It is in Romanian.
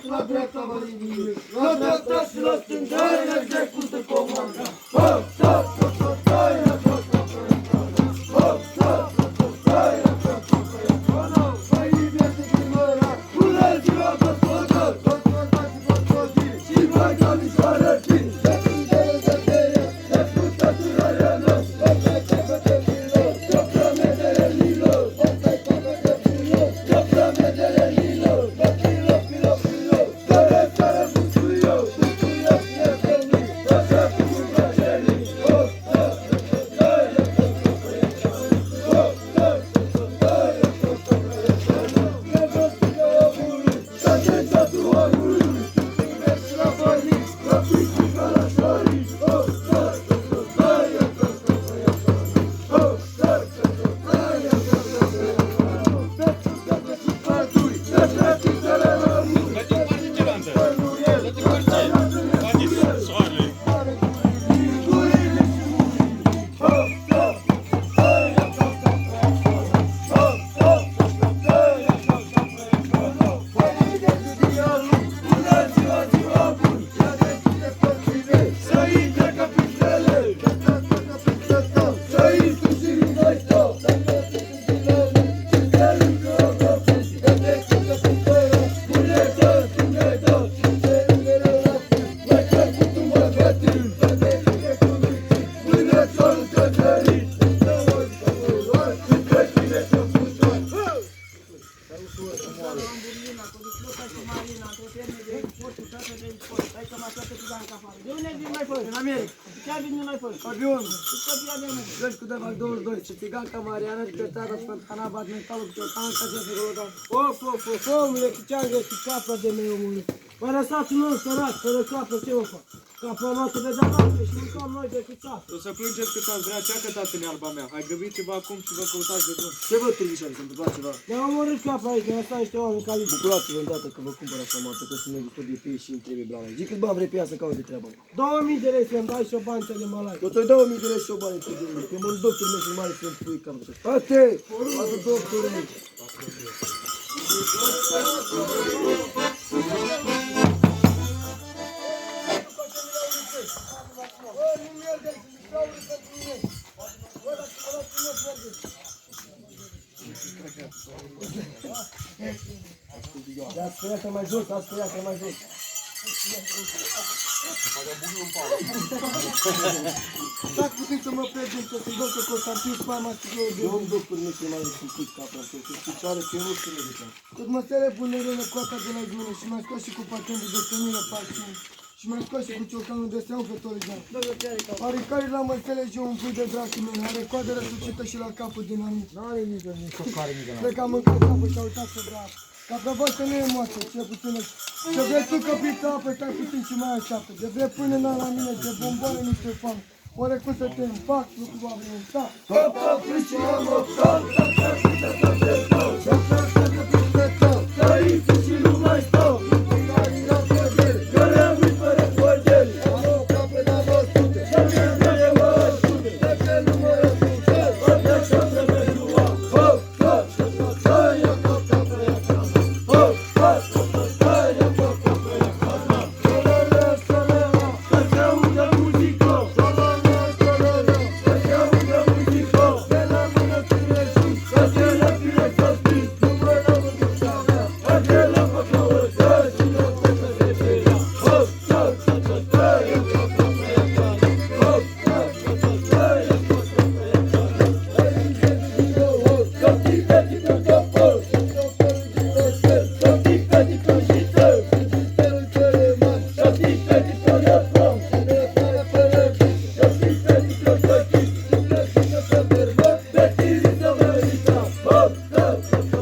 La dreapta vă linii, la dreapta și la stânga, execută comanda. Hop, hop, hop, hop, hai, hop, hop, hop, hop, hop, hop, hai, hop, hop, hop, hop, mai iubesc primăra, bună ziua, gospodă, gospodați, gospodii, și voi camisoară, fin, de frântele de teie, de frutătura reală, de pe de filo, de promedere lilo, de pe de filo, de promedere lilo, de filo, filo, filo, care care bucurio, bucurio, fie feliz, așa cum îmbrășeli, hop, hop, hai, hop, hop, hop, hop, hop, hai, hop, hop, hop, ne văzducă omului, să te totul omului, mergi la banii, la pici ca la șorii, hop, hop, hop, hai, hop, hop, hop, hop, hop, hai, hop, hop, hop, pentru că te supărtui, te trătitele rămâi, te trătitele rămâi, și țiganca Mariana și pe țara Sfântana bat mentalul cu tanca ce se roda. Of, omule, cu ceangă și capra de mei, omule. Vă lăsați un om sărat, fără capra, ce o fac? Capra noastră de dată și mâncăm noi de cuțat. O să plângeți cât ați vrea, ceacă tatăl alba mea. Ai găbit ceva acum și vă căutați de drum. Ce vă târghișoare, s-a întâmplat ceva? Ne-am omorât capra aici, ne-a stat niște oameni caliți. Bucurați-vă îndată că vă cumpăr așa moartă, că sunt negustor de fie și îmi trebuie blană. Zic cât bani vrei pe ea să cauți de treaba. 2000 de lei să-mi dai și o bani de malai. Eu ți-o 2000 de lei și o bani de lei. Că mă doctor meu și mare să-mi pui cam de Ate! Adu doctore! Da, speriată mai jos, da, speriată mai jos. Dacă putem să mă prezint, să-i dau că Constantin Spama și eu de... Domn doctor, nu știu mai sunt pui capra, să se picioare, că eu nu știu medical. Cât mă stere pune rână coata de la gână și m-a scos și cu patentul de semină facțiuni. Și m-a scos și cu ciocanul de seau pe Tolijan. Are care la măsele și un pui de dracul meu, are coadă răsucită și la capul dinamit. N-are nici o care nici. Cred că am mâncat capul și a uitat să dea. Capra voastră nu e moață, ce puțin. Ce vrei tu căpița apă, stai puțin și mai așteaptă. De vrei pâine n-am la mine, de bomboane niște fam. Oare cum să te împac, lucru va veni, Hop, frici, am optat, și nu mai stau. Care am uit fără cordel. Am o capă la 200, de mă ajute, de nu mă ajute. Hop, așa să merg lua. Hop, hop, hai, hop, hop, hop, hop, hop, hai, hop, hop, hop, hop. Solana, solana, să se audă muzică. Solana, solana, să se audă muzică. De la mână ține sus, să se la fire să spui. Nu mă la mână mea, acela mă căută și nu te să se feria. Hop, hop, hop, hai, hop, hop, hop, hop, hop, hop, hai, hop, hop, hop, Hop, hop,